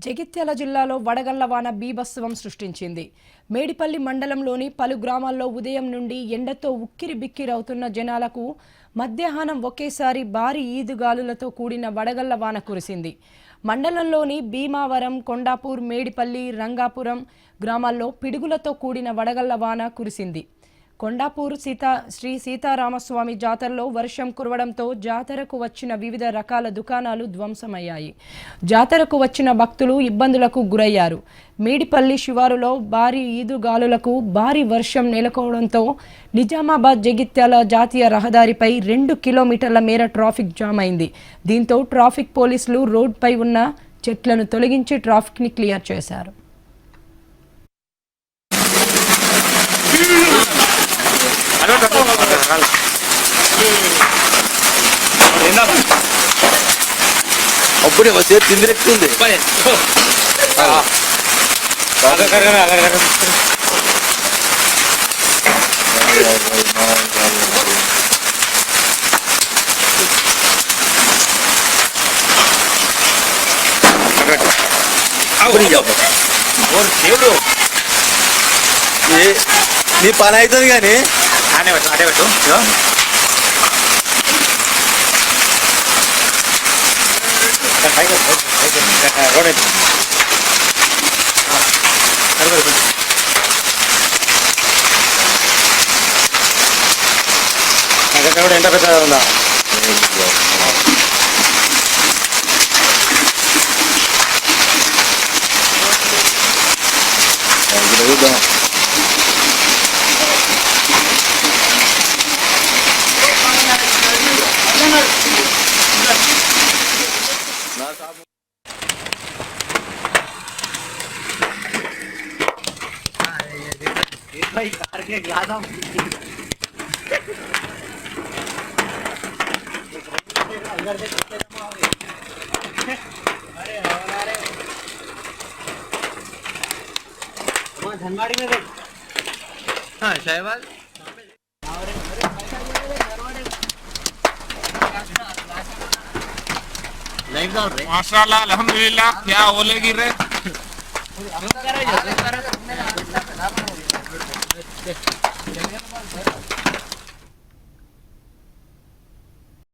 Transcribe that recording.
జగిత్యాల జిల్లాలో వడగళ్ల వాన బీభత్సం సృష్టించింది. మేడిపల్లి మండలంలోని పలు గ్రామాల్లో ఉదయం నుండి ఎండతో ఉక్కిరిబిక్కిరవుతున్న జనాలకు మధ్యాహ్నం ఒకేసారి భారీ ఈదుగాలులతో కూడిన వడగళ్ల వాన కురిసింది. మండలంలోని భీమావరం, కొండాపూర్, మేడిపల్లి, రంగాపురం గ్రామాల్లో పిడుగులతో కూడిన వడగళ్ల వాన కురిసింది. కొండాపూర్ శ్రీ సీతారామస్వామి జాతరలో వర్షం కురవడంతో జాతరకు వచ్చిన వివిధ రకాల దుకాణాలు ధ్వంసమయ్యాయి. జాతరకు వచ్చిన భక్తులు ఇబ్బందులకు గురయ్యారు. మేడిపల్లి శివారులో భారీ ఈదుగాలులకు భారీ వర్షం నెలకొనడంతో నిజామాబాద్ జగిత్యాల జాతీయ రహదారిపై 2 కిలోమీటర్ల మేర ట్రాఫిక్ జామ్ అయింది. దీంతో ట్రాఫిక్ పోలీసులు రోడ్డుపై ఉన్న చెట్లను తొలగించి ట్రాఫిక్ని క్లియర్ చేశారు. అప్పుడే వచ్చే తిందిరెక్తుంది. నీ పని అవుతుంది కానీ అదే పెట్టు ఎంత పెద్ద ఉందా कार के ग्लास धनबाड़ी में देख। हाँ शहबाज माशाल्लाह अल्हम्दुलिल्लाह। क्या ओले गिर रहे